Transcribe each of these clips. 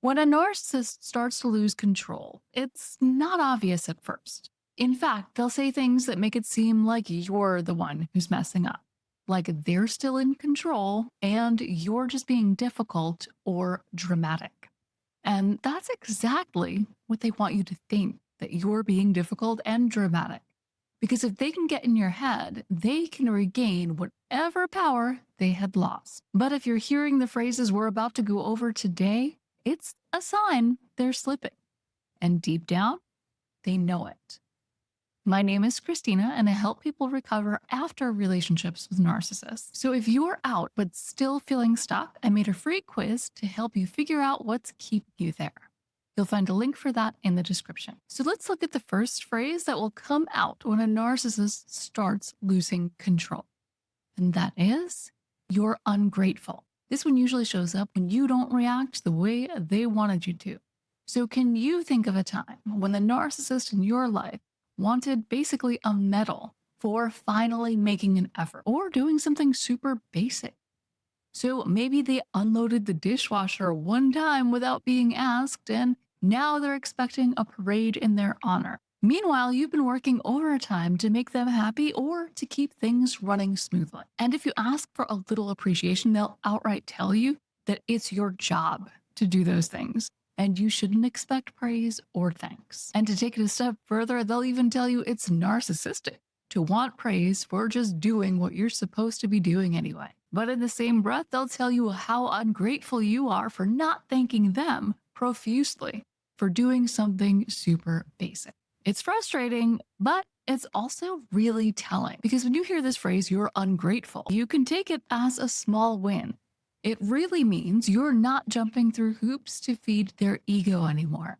When a narcissist starts to lose control, it's not obvious at first. In fact, they'll say things that make it seem like you're the one who's messing up, like they're still in control and you're just being difficult or dramatic. And that's exactly what they want you to think, that you're being difficult and dramatic. Because if they can get in your head, they can regain whatever power they had lost. But if you're hearing the phrases we're about to go over today, it's a sign they're slipping. And deep down, they know it. My name is Christina, and I help people recover after relationships with narcissists. So if you're out but still feeling stuck, I made a free quiz to help you figure out what's keeping you there. You'll find a link for that in the description. So let's look at the first phrase that will come out when a narcissist starts losing control. And that is, you're ungrateful. This one usually shows up when you don't react the way they wanted you to. So can you think of a time when the narcissist in your life wanted basically a medal for finally making an effort or doing something super basic? So maybe they unloaded the dishwasher one time without being asked, and now they're expecting a parade in their honor. Meanwhile, you've been working overtime to make them happy or to keep things running smoothly. And if you ask for a little appreciation, they'll outright tell you that it's your job to do those things, and you shouldn't expect praise or thanks. And to take it a step further, they'll even tell you it's narcissistic to want praise for just doing what you're supposed to be doing anyway. But in the same breath, they'll tell you how ungrateful you are for not thanking them profusely for doing something super basic. It's frustrating, but it's also really telling, because when you hear this phrase, you're ungrateful, you can take it as a small win. It really means you're not jumping through hoops to feed their ego anymore.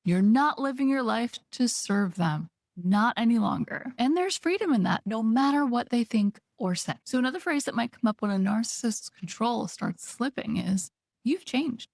You're not living your life to serve them, not any longer. And there's freedom in that, no matter what they think or say. So another phrase that might come up when a narcissist's control starts slipping is, you've changed.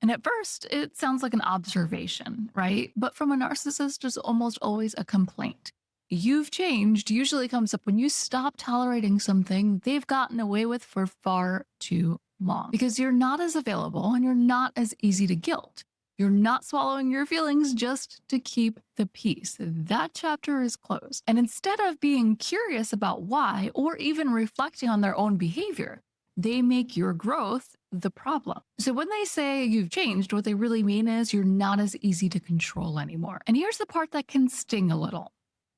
And at first, it sounds like an observation, right? But from a narcissist, there's almost always a complaint. You've changed usually comes up when you stop tolerating something they've gotten away with for far too long. Because you're not as available and you're not as easy to guilt. You're not swallowing your feelings just to keep the peace. That chapter is closed. And instead of being curious about why or even reflecting on their own behavior, they make your growth the problem. So when they say you've changed, what they really mean is you're not as easy to control anymore. And here's the part that can sting a little.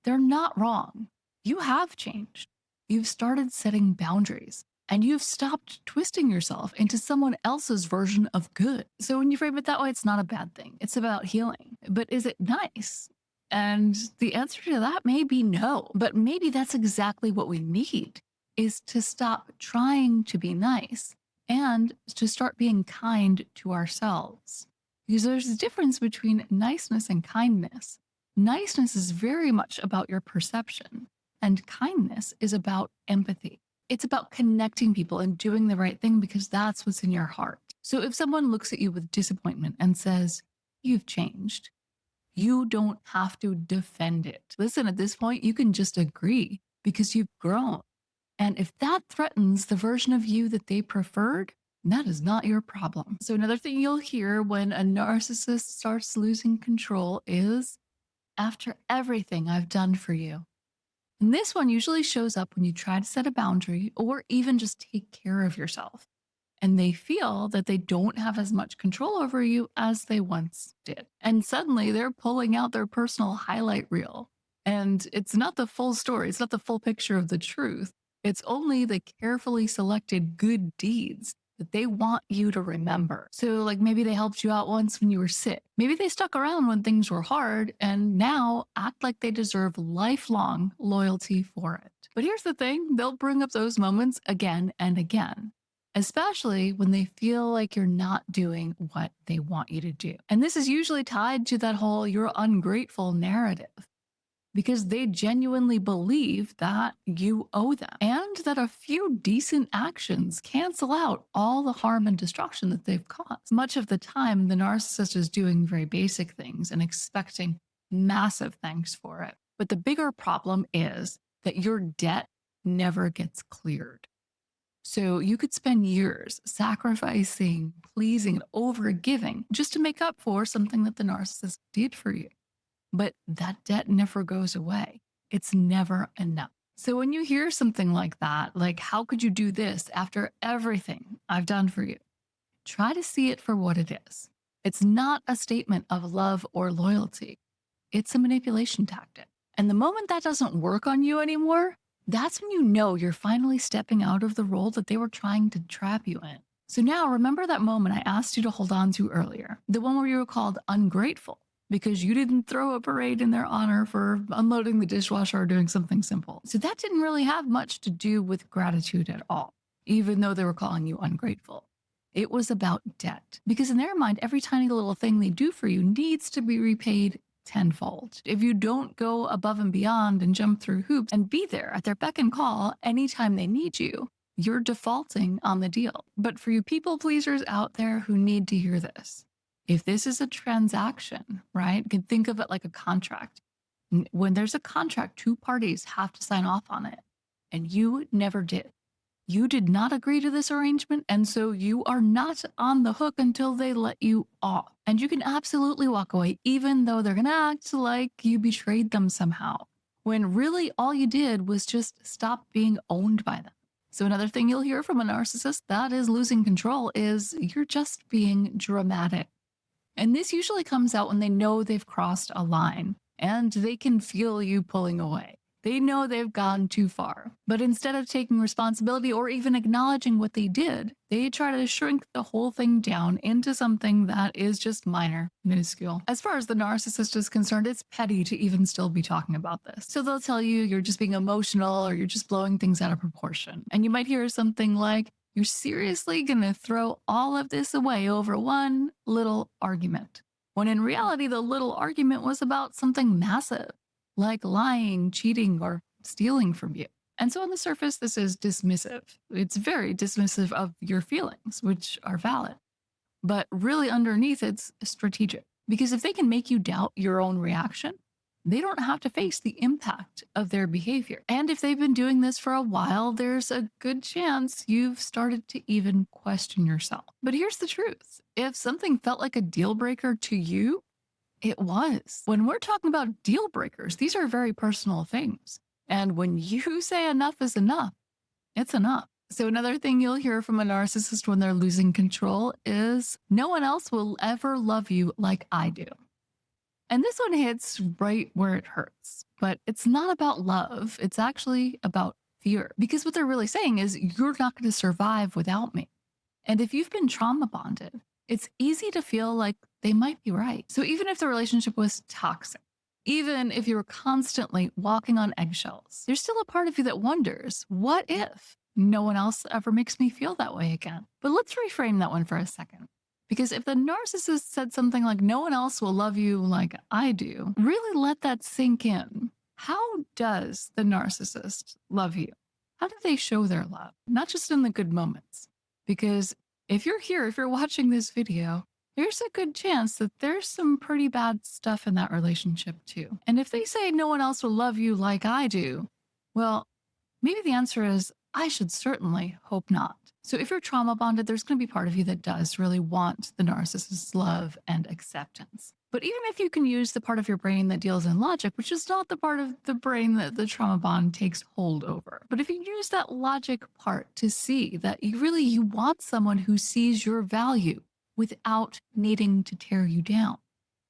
They're not wrong. You have changed. You've started setting boundaries. And you've stopped twisting yourself into someone else's version of good. So when you frame it that way, it's not a bad thing. It's about healing. But is it nice? And the answer to that may be no. But maybe that's exactly what we need, is to stop trying to be nice and to start being kind to ourselves. Because there's a difference between niceness and kindness. Niceness is very much about your perception, and kindness is about empathy. It's about connecting people and doing the right thing because that's what's in your heart. So if someone looks at you with disappointment and says, you've changed, you don't have to defend it. Listen, at this point, you can just agree because you've grown. And if that threatens the version of you that they preferred, that is not your problem. So another thing you'll hear when a narcissist starts losing control is, after everything I've done for you. And this one usually shows up when you try to set a boundary or even just take care of yourself. And they feel that they don't have as much control over you as they once did. And suddenly they're pulling out their personal highlight reel. And it's not the full story, it's not the full picture of the truth. It's only the carefully selected good deeds that they want you to remember. So like maybe they helped you out once when you were sick. Maybe they stuck around when things were hard and now act like they deserve lifelong loyalty for it. But here's the thing, they'll bring up those moments again and again, especially when they feel like you're not doing what they want you to do. And this is usually tied to that whole you're ungrateful narrative, because they genuinely believe that you owe them and that a few decent actions cancel out all the harm and destruction that they've caused. Much of the time, the narcissist is doing very basic things and expecting massive thanks for it. But the bigger problem is that your debt never gets cleared. So you could spend years sacrificing, pleasing, and overgiving just to make up for something that the narcissist did for you. But that debt never goes away. It's never enough. So when you hear something like that, like, how could you do this after everything I've done for you? Try to see it for what it is. It's not a statement of love or loyalty, it's a manipulation tactic. And the moment that doesn't work on you anymore, that's when you know you're finally stepping out of the role that they were trying to trap you in. So now remember that moment I asked you to hold on to earlier, the one where you were called ungrateful because you didn't throw a parade in their honor for unloading the dishwasher or doing something simple. So that didn't really have much to do with gratitude at all, even though they were calling you ungrateful. It was about debt, because in their mind, every tiny little thing they do for you needs to be repaid tenfold. If you don't go above and beyond and jump through hoops and be there at their beck and call anytime they need you, you're defaulting on the deal. But for you people pleasers out there who need to hear this, if this is a transaction, right, you can think of it like a contract. When there's a contract, two parties have to sign off on it, and you never did. You did not agree to this arrangement, and so you are not on the hook until they let you off. And you can absolutely walk away, even though they're going to act like you betrayed them somehow, when really all you did was just stop being owned by them. So another thing you'll hear from a narcissist that is losing control is you're just being dramatic. And this usually comes out when they know they've crossed a line and they can feel you pulling away. They know they've gone too far. But instead of taking responsibility or even acknowledging what they did, they try to shrink the whole thing down into something that is just minor, minuscule. As far as the narcissist is concerned, it's petty to even still be talking about this. So they'll tell you you're just being emotional or you're just blowing things out of proportion. And you might hear something like, you're seriously gonna throw all of this away over one little argument. When in reality, the little argument was about something massive, like lying, cheating, or stealing from you. And so on the surface, this is dismissive. It's very dismissive of your feelings, which are valid. But really underneath, it's strategic. Because if they can make you doubt your own reaction, they don't have to face the impact of their behavior. And if they've been doing this for a while, there's a good chance you've started to even question yourself. But here's the truth. If something felt like a deal breaker to you, it was. When we're talking about deal breakers, these are very personal things. And when you say enough is enough, it's enough. So another thing you'll hear from a narcissist when they're losing control is, no one else will ever love you like I do. And this one hits right where it hurts. But it's not about love. It's actually about fear. Because what they're really saying is, you're not going to survive without me. And if you've been trauma bonded, it's easy to feel like they might be right. So even if the relationship was toxic, even if you were constantly walking on eggshells, there's still a part of you that wonders, what if no one else ever makes me feel that way again? But let's reframe that one for a second. Because if the narcissist said something like, no one else will love you like I do, really let that sink in. How does the narcissist love you? How do they show their love? Not just in the good moments. Because if you're here, if you're watching this video, there's a good chance that there's some pretty bad stuff in that relationship too. And if they say no one else will love you like I do, well, maybe the answer is, I should certainly hope not. So if you're trauma bonded, there's going to be part of you that does really want the narcissist's love and acceptance. But even if you can use the part of your brain that deals in logic, which is not the part of the brain that the trauma bond takes hold over, but if you use that logic part to see that you want someone who sees your value without needing to tear you down,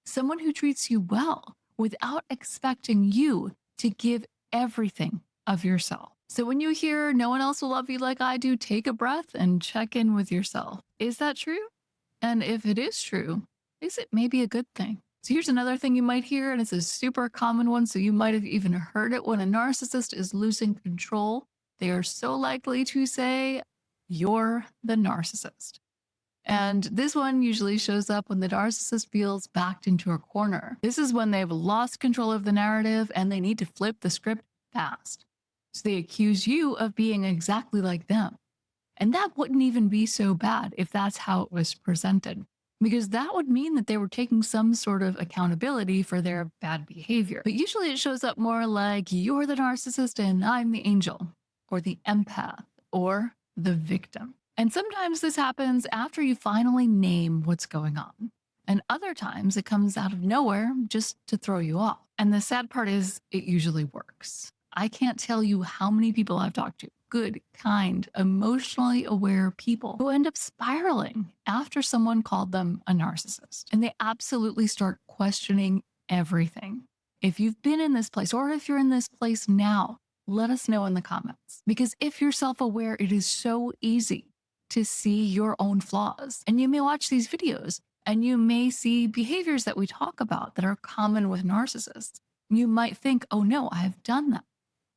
someone who treats you well without expecting you to give everything of yourself. So when you hear no one else will love you like I do, take a breath and check in with yourself. Is that true? And if it is true, is it maybe a good thing? So here's another thing you might hear, and it's a super common one, so you might have even heard it. When a narcissist is losing control, they are so likely to say, you're the narcissist. And this one usually shows up when the narcissist feels backed into a corner. This is when they've lost control of the narrative and they need to flip the script fast. So they accuse you of being exactly like them. And that wouldn't even be so bad if that's how it was presented, because that would mean that they were taking some sort of accountability for their bad behavior. But usually it shows up more like, you're the narcissist and I'm the angel, or the empath, or the victim. And sometimes this happens after you finally name what's going on. And other times it comes out of nowhere just to throw you off. And the sad part is, it usually works. I can't tell you how many people I've talked to, good, kind, emotionally aware people who end up spiraling after someone called them a narcissist. And they absolutely start questioning everything. If you've been in this place, or if you're in this place now, let us know in the comments. Because if you're self aware, it is so easy to see your own flaws. And you may watch these videos and you may see behaviors that we talk about that are common with narcissists. You might think, oh no, I've done that,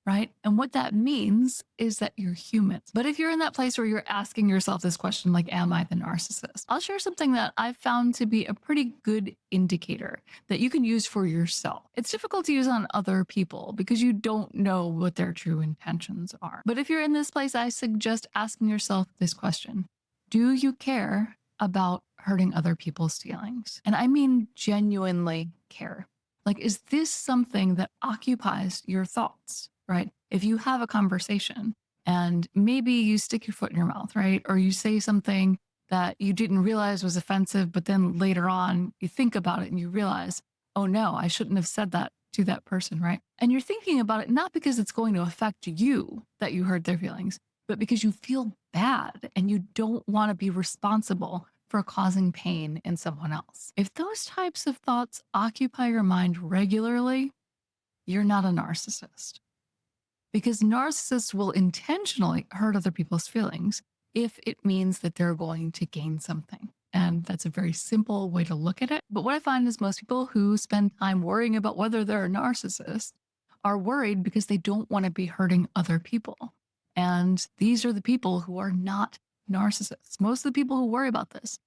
right? And what that means is that you're human. But if you're in that place where you're asking yourself this question, like, am I the narcissist? I'll share something that I've found to be a pretty good indicator that you can use for yourself. It's difficult to use on other people because you don't know what their true intentions are. But if you're in this place, I suggest asking yourself this question. Do you care about hurting other people's feelings? And I mean genuinely care. Like, is this something that occupies your thoughts, right? If you have a conversation and maybe you stick your foot in your mouth, right? Or you say something that you didn't realize was offensive, but then later on you think about it and you realize, oh no, I shouldn't have said that to that person, right? And you're thinking about it not because it's going to affect you that you hurt their feelings, but because you feel bad and you don't want to be responsible for causing pain in someone else. If those types of thoughts occupy your mind regularly, you're not a narcissist. Because narcissists will intentionally hurt other people's feelings if it means that they're going to gain something. And that's a very simple way to look at it. But what I find is most people who spend time worrying about whether they're a narcissist are worried because they don't want to be hurting other people. And these are the people who are not narcissists. Most of the people who worry about this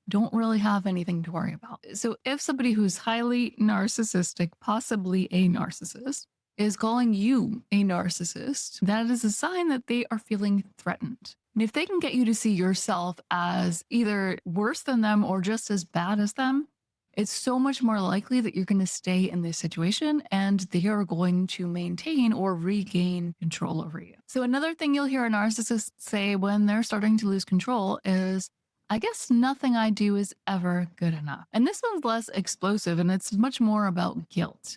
don't really have anything to worry about. So if somebody who's highly narcissistic, possibly a narcissist, is calling you a narcissist, that is a sign that they are feeling threatened. And if they can get you to see yourself as either worse than them or just as bad as them, it's so much more likely that you're going to stay in this situation and they are going to maintain or regain control over you. So another thing you'll hear a narcissist say when they're starting to lose control is, I guess nothing I do is ever good enough. And this one's less explosive and it's much more about guilt.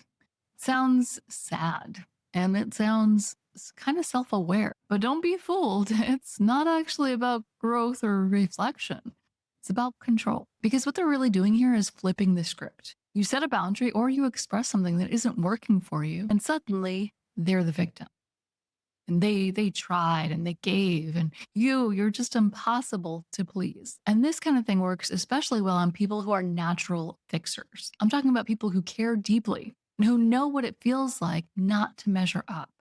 It sounds sad and it sounds kind of self-aware, but don't be fooled. It's not actually about growth or reflection. It's about control. Because what they're really doing here is flipping the script. You set a boundary or you express something that isn't working for you, and suddenly they're the victim. And they tried and they gave, and you're just impossible to please. And this kind of thing works especially well on people who are natural fixers. I'm talking about people who care deeply and who know what it feels like not to measure up.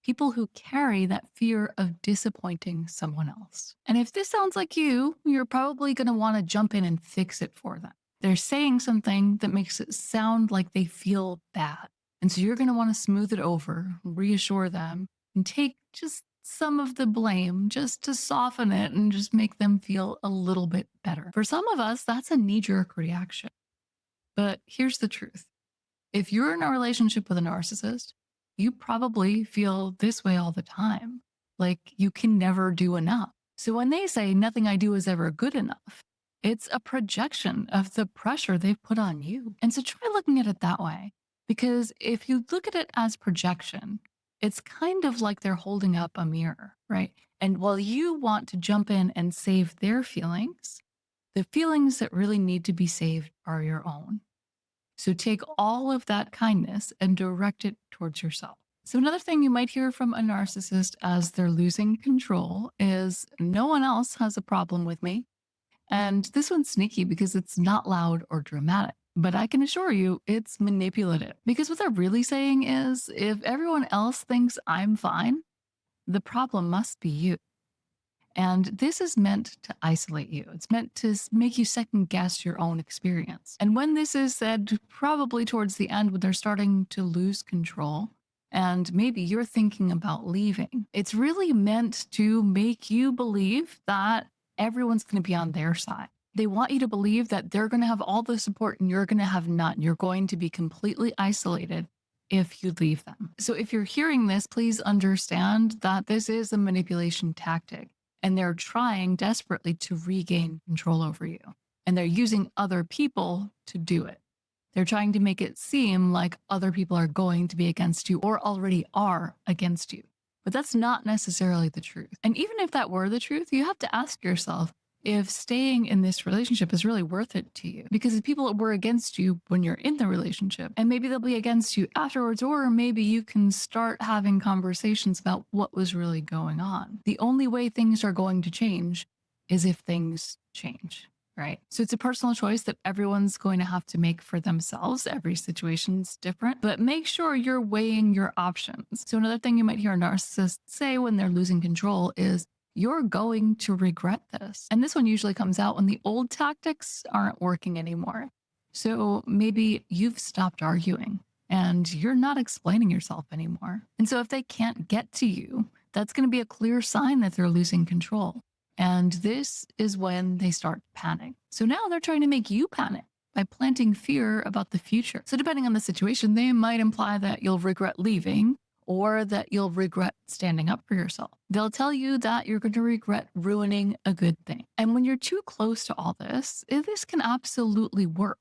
People who carry that fear of disappointing someone else. And if this sounds like you, you're probably going to want to jump in and fix it for them. They're saying something that makes it sound like they feel bad. And so you're going to want to smooth it over, reassure them, and take just some of the blame just to soften it and just make them feel a little bit better. For some of us, that's a knee-jerk reaction. But here's the truth. If you're in a relationship with a narcissist, you probably feel this way all the time, like you can never do enough. So when they say nothing I do is ever good enough, it's a projection of the pressure they've put on you. And so try looking at it that way, because if you look at it as projection, it's kind of like they're holding up a mirror, right? And while you want to jump in and save their feelings, the feelings that really need to be saved are your own. So take all of that kindness and direct it towards yourself. So another thing you might hear from a narcissist as they're losing control is, no one else has a problem with me. And this one's sneaky because it's not loud or dramatic. But I can assure you it's manipulative. Because what they're really saying is, if everyone else thinks I'm fine, the problem must be you. And this is meant to isolate you. It's meant to make you second guess your own experience. And when this is said, probably towards the end when they're starting to lose control, and maybe you're thinking about leaving, it's really meant to make you believe that everyone's going to be on their side. They want you to believe that they're going to have all the support and you're going to have none. You're going to be completely isolated if you leave them. So if you're hearing this, please understand that this is a manipulation tactic. and they're trying desperately to regain control over you. And they're using other people to do it. They're trying to make it seem like other people are going to be against you or already are against you. But that's not necessarily the truth. And even if that were the truth, you have to ask yourself if staying in this relationship is really worth it to you. Because the people were against you when you're in the relationship, and maybe they'll be against you afterwards, or maybe you can start having conversations about what was really going on. The only way things are going to change is if things change. Right. So it's a personal choice that everyone's going to have to make for themselves. Every situation's different, but make sure you're weighing your options. So another thing you might hear a narcissist say when they're losing control is, you're going to regret this. And this one usually comes out when the old tactics aren't working anymore. So maybe you've stopped arguing and you're not explaining yourself anymore. And so if they can't get to you, that's going to be a clear sign that they're losing control. And this is when they start to panic. So now they're trying to make you panic by planting fear about the future. So depending on the situation, they might imply that you'll regret leaving or that you'll regret standing up for yourself. They'll tell you that you're going to regret ruining a good thing. And when you're too close to all this, this can absolutely work.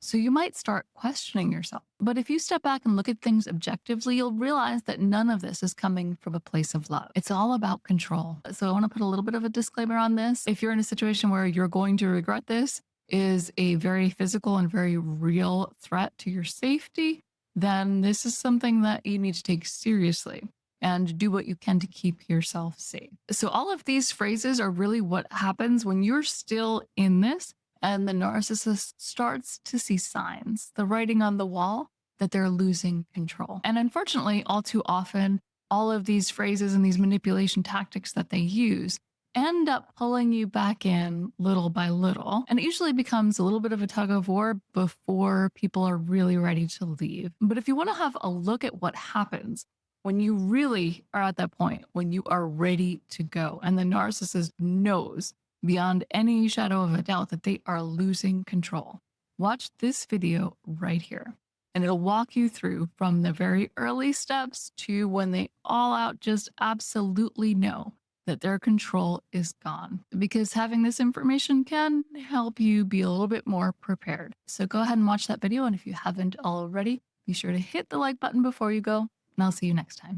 So you might start questioning yourself. But if you step back and look at things objectively, you'll realize that none of this is coming from a place of love. It's all about control. So I want to put a little bit of a disclaimer on this. If you're in a situation where you're going to regret this, is a very physical and very real threat to your safety, then this is something that you need to take seriously and do what you can to keep yourself safe. So all of these phrases are really what happens when you're still in this and the narcissist starts to see signs, the writing on the wall, that they're losing control. And unfortunately, all too often, all of these phrases and these manipulation tactics that they use end up pulling you back in little by little. And it usually becomes a little bit of a tug of war before people are really ready to leave. But if you want to have a look at what happens when you really are at that point, when you are ready to go, and the narcissist knows beyond any shadow of a doubt that they are losing control, watch this video right here. And it'll walk you through from the very early steps to when they all out just absolutely know that their control is gone. Because having this information can help you be a little bit more prepared. So go ahead and watch that video. And if you haven't already, be sure to hit the like button before you go. And I'll see you next time.